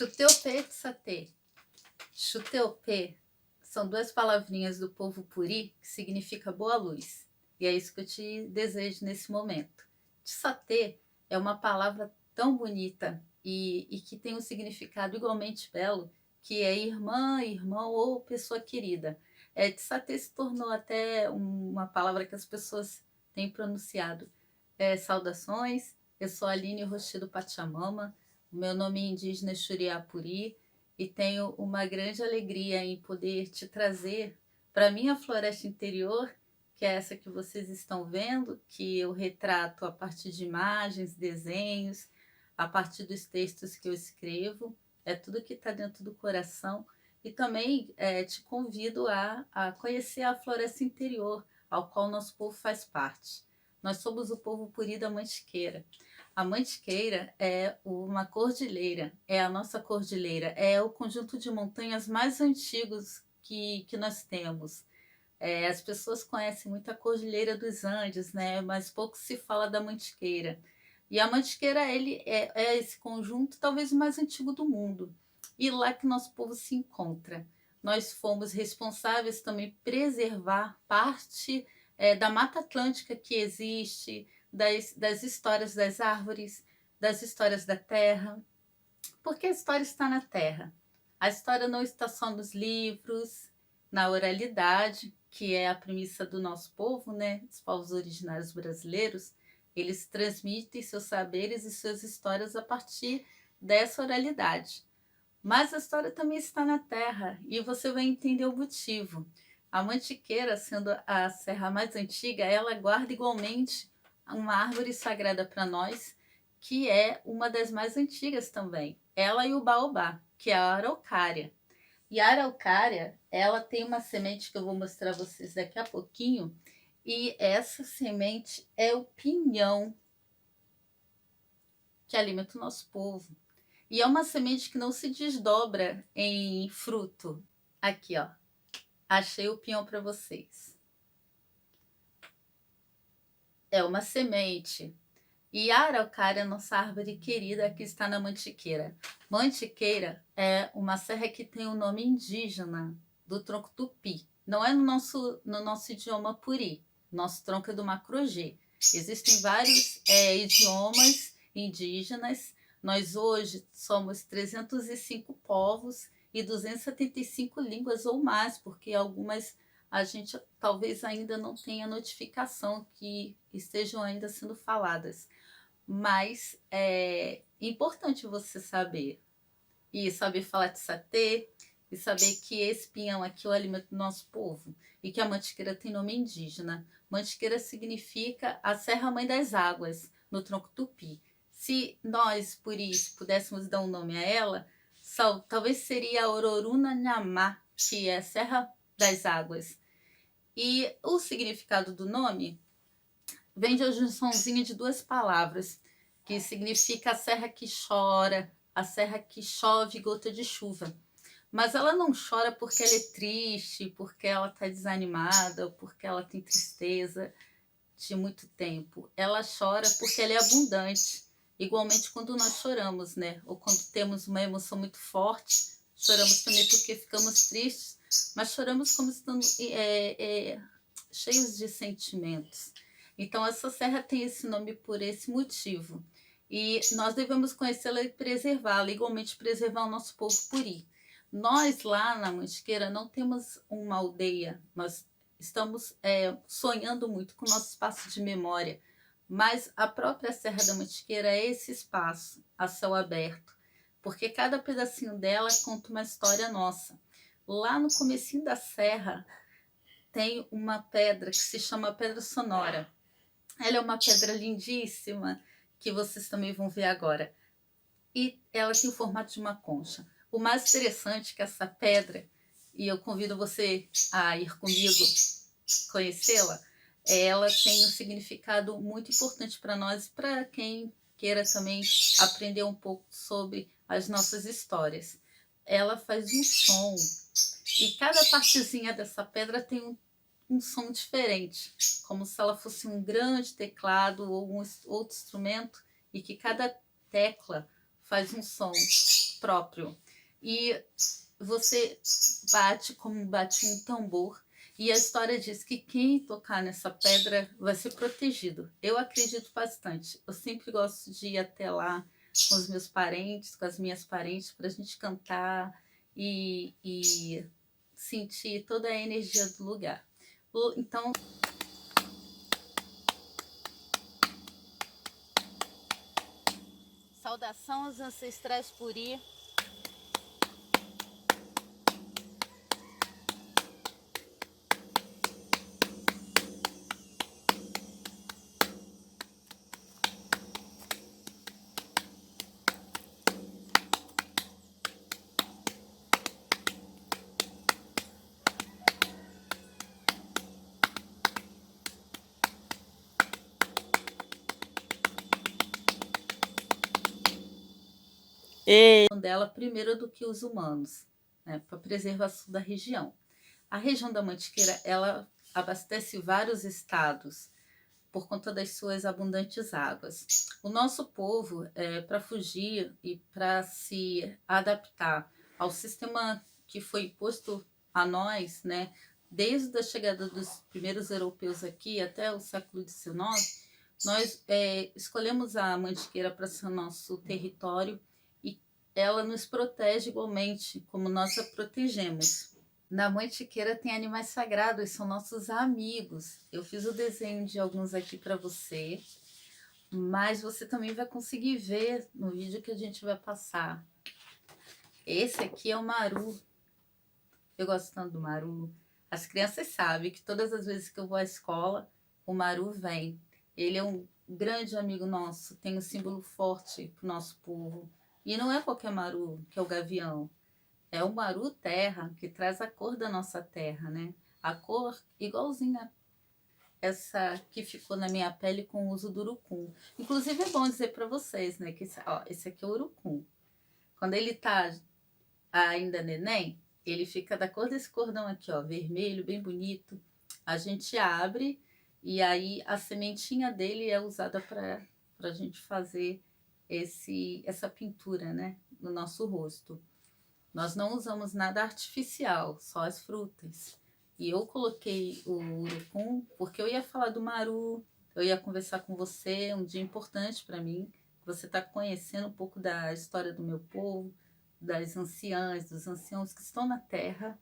Chuteopê e satê. Chuteopê são duas palavrinhas do povo puri que significa boa luz. E é isso que eu te desejo nesse momento. Tsatê é uma palavra tão bonita e que tem um significado igualmente belo, que é irmã, irmão ou pessoa querida. Tsatê se tornou até uma palavra que as pessoas têm pronunciado. Saudações, eu sou Aline Rochedo Pachamama, o meu nome indígena é Xuriapuri e tenho uma grande alegria em poder te trazer para a minha floresta interior, que é essa que vocês estão vendo, que eu retrato a partir de imagens, desenhos, a partir dos textos que eu escrevo, é tudo que está dentro do coração. E também te convido a conhecer a floresta interior, ao qual nosso povo faz parte. Nós somos o povo puri da Mantiqueira. A Mantiqueira é uma cordilheira, é a nossa cordilheira, é o conjunto de montanhas mais antigos que nós temos. As pessoas conhecem muito a Cordilheira dos Andes, né? Mas pouco se fala da Mantiqueira. E a Mantiqueira é esse conjunto talvez o mais antigo do mundo. E lá que nosso povo se encontra. Nós fomos responsáveis também por preservar parte da Mata Atlântica que existe, das histórias das árvores, das histórias da terra. Porque a história está na terra. A história não está só nos livros, na oralidade, que é a premissa do nosso povo, né? Dos povos originários brasileiros. Eles transmitem seus saberes e suas histórias a partir dessa oralidade. Mas a história também está na terra e você vai entender o motivo. A Mantiqueira, sendo a serra mais antiga, ela guarda igualmente uma árvore sagrada para nós, que é uma das mais antigas também. Ela e o baobá, que é a araucária. E a araucária, ela tem uma semente que eu vou mostrar a vocês daqui a pouquinho, e essa semente é o pinhão que alimenta o nosso povo. E é uma semente que não se desdobra em fruto. Aqui, ó. Achei o pinhão para vocês. É uma semente. E a araucária é nossa árvore querida que está na Mantiqueira. Mantiqueira é uma serra que tem o nome indígena do tronco tupi. Não é no nosso idioma puri. Nosso tronco é do macro-G. Existem vários idiomas indígenas. Nós hoje somos 305 povos e 275 línguas ou mais, porque algumas a gente talvez ainda não tenha notificação que estejam ainda sendo faladas. Mas é importante você saber. E saber falar de satê, e saber que esse pinhão aqui é o alimento do nosso povo. E que a Mantiqueira tem nome indígena. Mantiqueira significa a Serra Mãe das Águas, no tronco tupi. Se nós, por isso, pudéssemos dar um nome a ela, talvez seria a Ororuna Nhamá, que é a Serra das Águas. E o significado do nome vem de uma junçãozinha de duas palavras, que significa a serra que chora, a serra que chove gota de chuva. Mas ela não chora porque ela é triste, porque ela está desanimada, ou porque ela tem tristeza de muito tempo. Ela chora porque ela é abundante. Igualmente quando nós choramos, né? Ou quando temos uma emoção muito forte, choramos também porque ficamos tristes, mas choramos como estando cheios de sentimentos. Então essa serra tem esse nome por esse motivo. E nós devemos conhecê-la e preservá-la, igualmente preservar o nosso povo puri. Nós lá na Mantiqueira não temos uma aldeia, nós estamos sonhando muito com o nosso espaço de memória, mas a própria Serra da Mantiqueira é esse espaço a céu aberto, porque cada pedacinho dela conta uma história nossa. Lá no comecinho da serra tem uma pedra que se chama Pedra Sonora. Ela é uma pedra lindíssima, que vocês também vão ver agora. E ela tem o formato de uma concha. O mais interessante é que essa pedra, e eu convido você a ir comigo conhecê-la, ela tem um significado muito importante para nós e para quem queira também aprender um pouco sobre as nossas histórias. Ela faz um som, e cada partezinha dessa pedra tem um som diferente, como se ela fosse um grande teclado ou um outro instrumento, e que cada tecla faz um som. próprio. E você bate como bate um tambor. E a história diz que quem tocar nessa pedra vai ser protegido. Eu acredito bastante. Eu sempre gosto de ir até lá com os meus parentes, com as minhas parentes, para a gente cantar e sentir toda a energia do lugar. Então, saudação aos ancestrais Puri. Dela primeiro do que os humanos, né, para preservação da região. A região da Mantiqueira, ela abastece vários estados por conta das suas abundantes águas. O nosso povo, para fugir e para se adaptar ao sistema que foi imposto a nós, né, desde a chegada dos primeiros europeus aqui até o século XIX, nós escolhemos a Mantiqueira para ser o nosso território e ela nos protege igualmente, como nós a protegemos. Na Mantiqueira tem animais sagrados, são nossos amigos. Eu fiz o desenho de alguns aqui para você, mas você também vai conseguir ver no vídeo que a gente vai passar. Esse aqui é o Maru. Eu gosto tanto do Maru. As crianças sabem que todas as vezes que eu vou à escola, o Maru vem. Ele é um grande amigo nosso, tem um símbolo forte para o nosso povo. E não é qualquer Maru, que é o gavião. É o Maru terra, que traz a cor da nossa terra, né? A cor igualzinha essa que ficou na minha pele com o uso do urucum. Inclusive é bom dizer para vocês, né, que esse aqui é o urucum. Quando ele tá ainda neném, ele fica da cor desse cordão aqui, ó, vermelho, bem bonito. A gente abre e aí a sementinha dele é usada para a gente fazer essa pintura, né, no nosso rosto. Nós não usamos nada artificial, só as frutas. E eu coloquei o urucum porque eu ia falar do Maru, eu ia conversar com você, um dia importante para mim. Você está conhecendo um pouco da história do meu povo, das anciãs, dos anciãos que estão na terra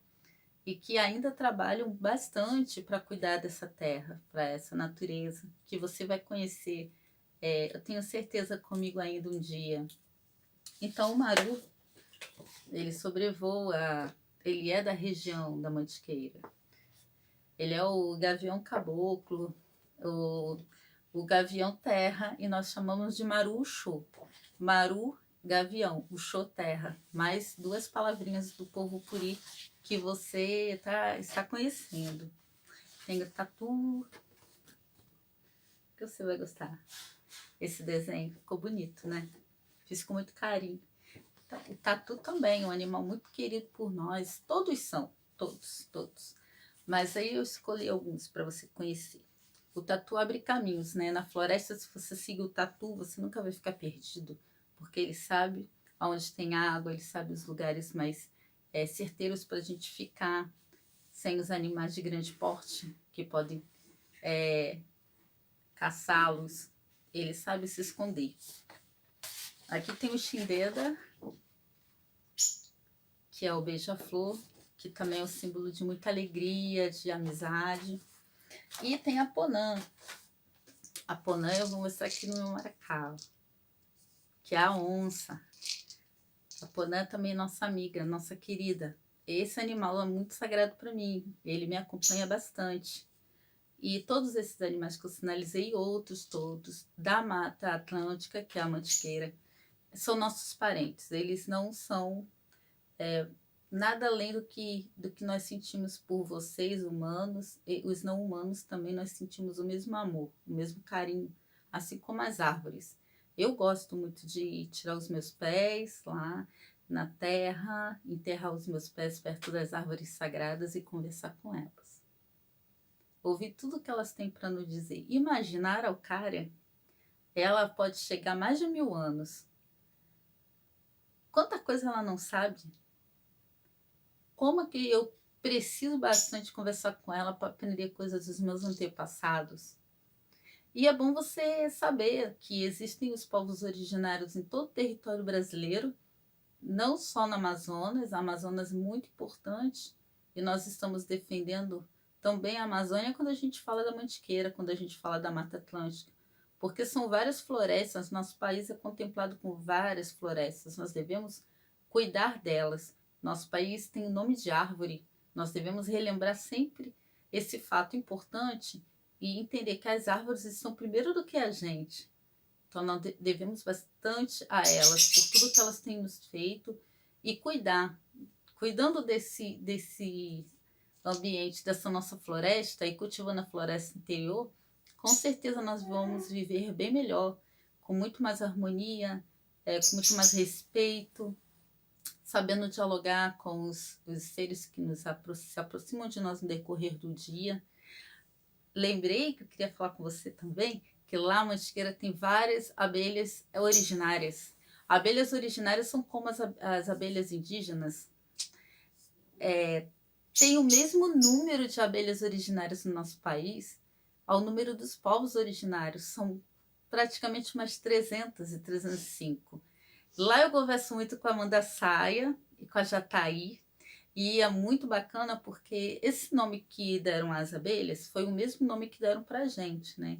e que ainda trabalham bastante para cuidar dessa terra, para essa natureza, que você vai conhecer, eu tenho certeza, comigo ainda um dia. Então, o Maru, ele sobrevoa, ele é da região da Mantiqueira. Ele é o gavião caboclo, o gavião terra, e nós chamamos de Maru Uxô. Maru, gavião, Uxô, terra. Mais duas palavrinhas do povo Puri que você está conhecendo. Tem o tatu, que você vai gostar. Esse desenho ficou bonito, né? Fiz com muito carinho. O tatu também é um animal muito querido por nós. Todos são, todos. Mas aí eu escolhi alguns para você conhecer. O tatu abre caminhos, né? Na floresta, se você seguir o tatu, você nunca vai ficar perdido, porque ele sabe onde tem água, ele sabe os lugares mais certeiros para a gente ficar sem os animais de grande porte que podem caçá-los. Ele sabe se esconder. Aqui tem o Xindeda, que é o beija-flor, que também é um símbolo de muita alegria, de amizade. E tem a Ponã. A Ponã eu vou mostrar aqui no meu maracá, que é a onça. A Ponã também é nossa amiga, nossa querida. Esse animal é muito sagrado para mim, ele me acompanha bastante. E todos esses animais que eu sinalizei, outros todos, da Mata Atlântica, que é a mantiqueira, são nossos parentes. Eles não são nada além do que nós sentimos por vocês, humanos, e os não humanos também nós sentimos o mesmo amor, o mesmo carinho, assim como as árvores. Eu gosto muito de tirar os meus pés lá na terra, enterrar os meus pés perto das árvores sagradas e conversar com elas. Ouvir tudo que elas têm para nos dizer. Imaginar a Araucária, ela pode chegar a mais de 1000 anos. quanta coisa ela não sabe. Como que eu preciso bastante conversar com ela para aprender coisas dos meus antepassados. E é bom você saber que existem os povos originários em todo o território brasileiro, não só no Amazonas. A Amazonas é muito importante e nós estamos defendendo também a Amazônia quando a gente fala da Mantiqueira, quando a gente fala da Mata Atlântica, porque são várias florestas, nosso país é contemplado com várias florestas, nós devemos cuidar delas. Nosso país tem o nome de árvore, nós devemos relembrar sempre esse fato importante e entender que as árvores estão primeiro do que a gente. Então, nós devemos bastante a elas, por tudo que elas têm nos feito, e cuidando desse ambiente, dessa nossa floresta, e cultivando a floresta interior, com certeza nós vamos viver bem melhor, com muito mais harmonia, com muito mais respeito, sabendo dialogar com os seres que se aproximam de nós no decorrer do dia. Lembrei que eu queria falar com você também, que lá a Mantiqueira tem várias abelhas originárias. Abelhas originárias são como as abelhas indígenas. Tem o mesmo número de abelhas originárias no nosso país ao número dos povos originários. São praticamente umas 300 e 305. Lá eu converso muito com a Amanda Saia e com a Jataí. E é muito bacana porque esse nome que deram às abelhas foi o mesmo nome que deram para a gente, né?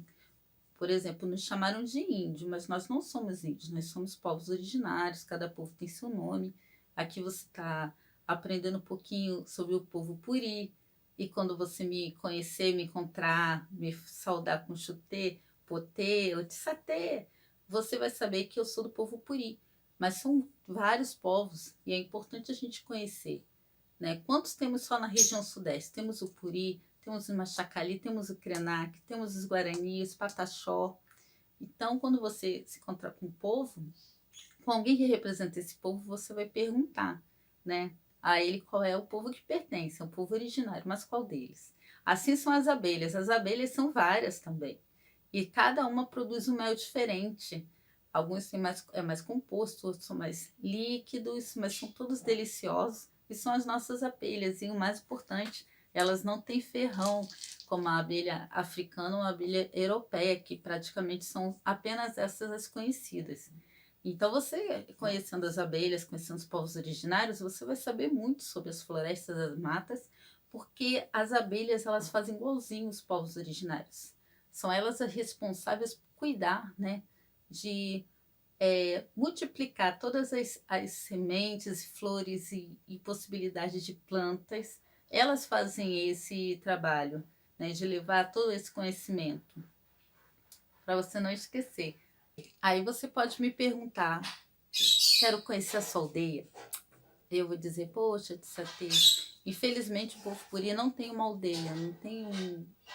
Por exemplo, nos chamaram de índio, mas nós não somos índios, nós somos povos originários, cada povo tem seu nome. Aqui você está aprendendo um pouquinho sobre o povo Puri, e quando você me conhecer, me encontrar, me saudar com chutê, potê ou tissatê, você vai saber que eu sou do povo Puri. Mas são vários povos e é importante a gente conhecer. Né? Quantos temos só na região sudeste? Temos o Puri, temos o Machacali, temos o Krenak, temos os Guarani, os Pataxó. Então, quando você se encontrar com o povo, com alguém que representa esse povo, você vai perguntar, né, a ele qual é o povo que pertence, é o povo originário, mas qual deles? Assim são as abelhas são várias também, e cada uma produz um mel diferente. Alguns têm mais composto, outros são mais líquidos, mas são todos deliciosos. E são as nossas abelhas. E o mais importante, elas não têm ferrão, como a abelha africana ou a abelha europeia, que praticamente são apenas essas as conhecidas. Então, você conhecendo as abelhas, conhecendo os povos originários, você vai saber muito sobre as florestas, as matas, porque as abelhas, elas fazem igualzinho os povos originários. São elas as responsáveis por cuidar, né, de multiplicar todas as sementes, flores e possibilidades de plantas. Elas fazem esse trabalho, né, de levar todo esse conhecimento, para você não esquecer. Aí você pode me perguntar, quero conhecer a sua aldeia. Eu vou dizer, poxa, Tissatê, infelizmente o povo Puri não tem uma aldeia, não tem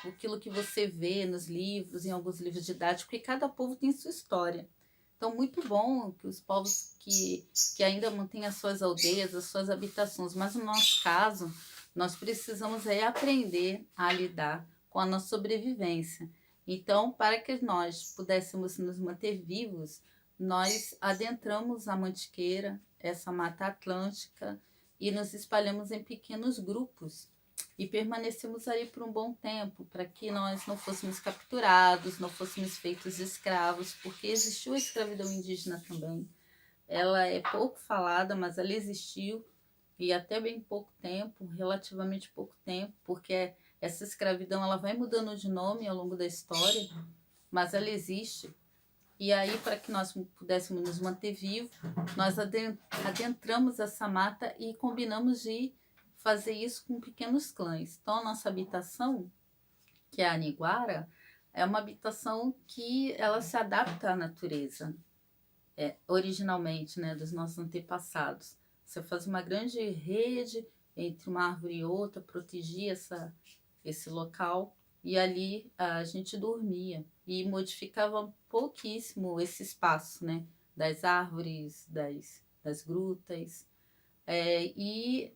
aquilo que você vê nos livros, em alguns livros didáticos, porque cada povo tem sua história. Então, muito bom que os povos que ainda mantêm as suas aldeias, as suas habitações, mas no nosso caso, nós precisamos aprender a lidar com a nossa sobrevivência. Então, para que nós pudéssemos nos manter vivos, nós adentramos a Mantiqueira, essa Mata Atlântica, e nos espalhamos em pequenos grupos e permanecemos aí por um bom tempo, para que nós não fôssemos capturados, não fôssemos feitos escravos, porque existiu a escravidão indígena também. Ela é pouco falada, mas ela existiu, e até bem pouco tempo, relativamente pouco tempo, porque essa escravidão ela vai mudando de nome ao longo da história, mas ela existe. E aí, para que nós pudéssemos nos manter vivos, nós adentramos essa mata e combinamos de fazer isso com pequenos clãs. Então, a nossa habitação, que é a Aniguara, é uma habitação que ela se adapta à natureza, originalmente, né, dos nossos antepassados. Você faz uma grande rede entre uma árvore e outra, protegia esse local, e ali a gente dormia e modificava pouquíssimo esse espaço, né, das árvores, das grutas, e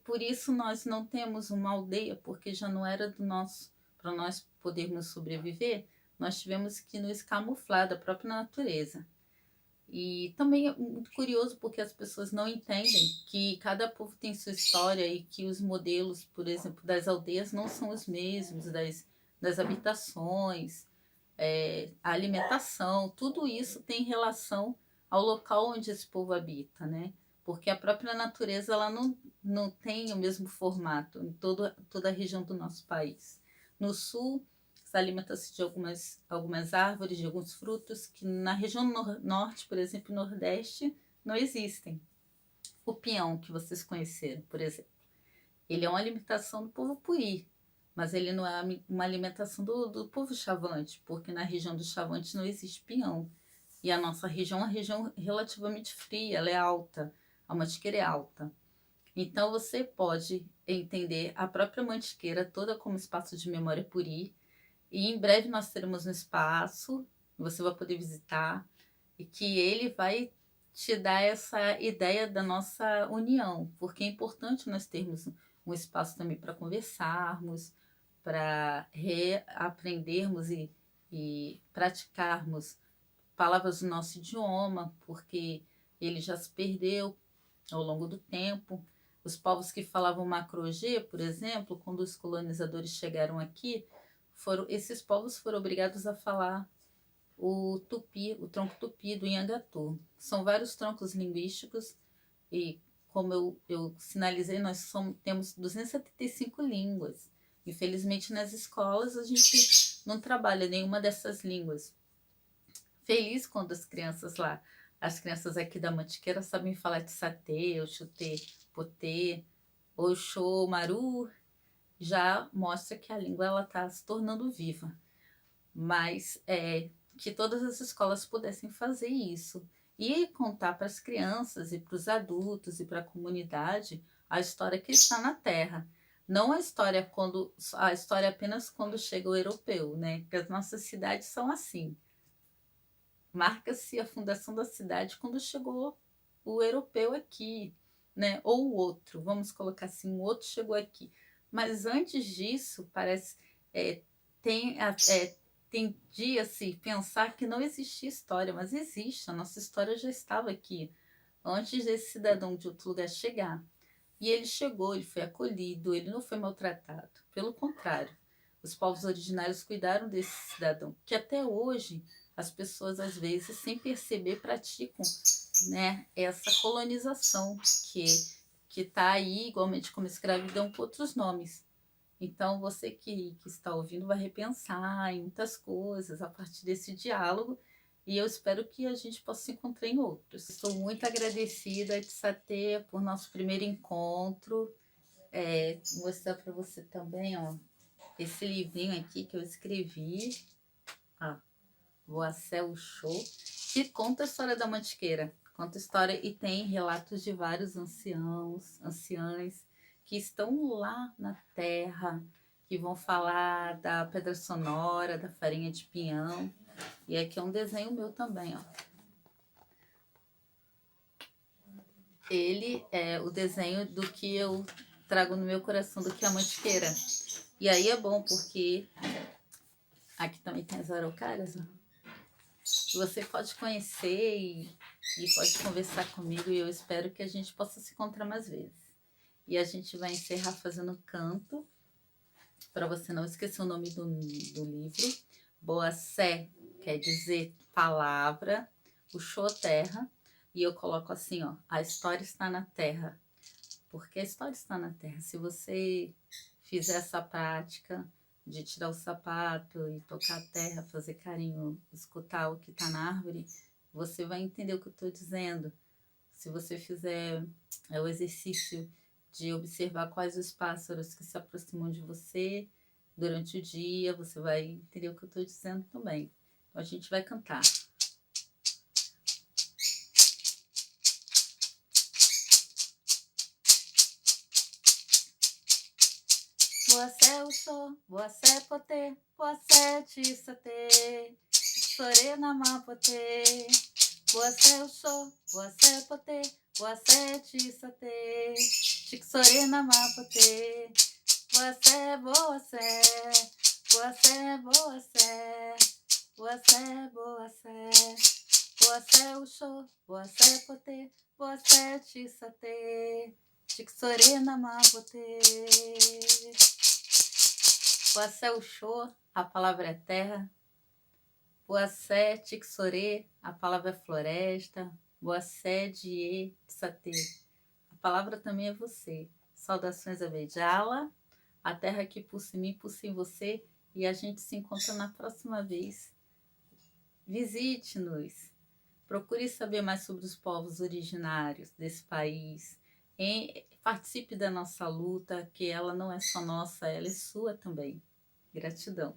por isso nós não temos uma aldeia, porque já não era do nosso, para nós podermos sobreviver, nós tivemos que nos camuflar da própria natureza. E também é muito curioso porque as pessoas não entendem que cada povo tem sua história e que os modelos, por exemplo, das aldeias não são os mesmos, das habitações, a alimentação, tudo isso tem relação ao local onde esse povo habita, né? Porque a própria natureza ela não tem o mesmo formato em toda a região do nosso país. No sul, se alimenta-se de algumas árvores, de alguns frutos que na região norte, por exemplo, e nordeste, não existem. O pinhão que vocês conheceram, por exemplo, ele é uma alimentação do povo Puri, mas ele não é uma alimentação do povo Chavante, porque na região do Chavante não existe pinhão. E a nossa região é uma região relativamente fria, ela é alta, a mantiqueira é alta. Então você pode entender a própria mantiqueira toda como espaço de memória Puri, e em breve nós teremos um espaço, você vai poder visitar, e que ele vai te dar essa ideia da nossa união, porque é importante nós termos um espaço também para conversarmos, para reaprendermos e praticarmos palavras do nosso idioma, porque ele já se perdeu ao longo do tempo. Os povos que falavam macro-G, por exemplo, quando os colonizadores chegaram aqui, esses povos foram obrigados a falar o tupi, o tronco tupi do Nhangatu. São vários troncos linguísticos e, como eu sinalizei, nós temos 275 línguas. Infelizmente, nas escolas, a gente não trabalha nenhuma dessas línguas. Feliz quando as crianças aqui da Mantiqueira sabem falar de satê, oxutê, potê, oxô, maru, já mostra que a língua está se tornando viva. Mas que todas as escolas pudessem fazer isso e contar para as crianças e para os adultos e para a comunidade a história que está na Terra. Não a história apenas quando chega o europeu, né? Porque as nossas cidades são assim. Marca-se a fundação da cidade quando chegou o europeu aqui, né? Ou o outro, vamos colocar assim, o outro chegou aqui. Mas antes disso, parece tendia-se pensar que não existia história, mas existe. A nossa história já estava aqui antes desse cidadão de outro lugar chegar. E ele chegou, ele foi acolhido, ele não foi maltratado. Pelo contrário, os povos originários cuidaram desse cidadão, que até hoje as pessoas, às vezes, sem perceber, praticam, né, essa colonização que está aí, igualmente como escravidão, com outros nomes. Então, você que está ouvindo vai repensar em muitas coisas a partir desse diálogo, e eu espero que a gente possa se encontrar em outros. Estou muito agradecida, Tsatê, por nosso primeiro encontro. Vou mostrar para você também, ó, esse livrinho aqui que eu escrevi, ó, Boacé Show, que conta a história da Mantiqueira. Conta a história e tem relatos de vários anciãs, que estão lá na terra, que vão falar da pedra sonora, da farinha de pinhão. E aqui é um desenho meu também, ó. Ele é o desenho do que eu trago no meu coração, do que é a Mantiqueira. E aí é bom porque aqui também tem as araucárias, ó. Você pode conhecer e pode conversar comigo, e eu espero que a gente possa se encontrar mais vezes. E a gente vai encerrar fazendo canto, para você não esquecer o nome do livro. Boacé quer dizer palavra, o show terra, e eu coloco assim, ó, a história está na terra, porque a história está na terra. Se você fizer essa prática de tirar o sapato e tocar a terra, fazer carinho, escutar o que está na árvore, você vai entender o que eu estou dizendo. Se você fizer o exercício de observar quais os pássaros que se aproximam de você durante o dia, você vai entender o que eu estou dizendo também. Então a gente vai cantar. Boacé Uxô, Boacé Potê, Boacé Tissatê, Sorena Mapotê. Boacé Uxô, Boacé Potê, Boacé Tissatê, Sorena Mapotê. Boacé, Boacé, Boacé, Boacé, Boacé, Boacé, Boassé Uxô, Boassé Potê, Boassé Tissatê, Tixorê Namabotê. Boassé Uxô, a palavra é terra. Boassé Tixorê, a palavra é floresta. Boassé Diê Tissatê, a palavra também é você. Saudações a Bejala, a terra que pulsa em mim, pulsa em você, e a gente se encontra na próxima vez. Visite-nos, procure saber mais sobre os povos originários desse país, participe da nossa luta, que ela não é só nossa, ela é sua também. Gratidão.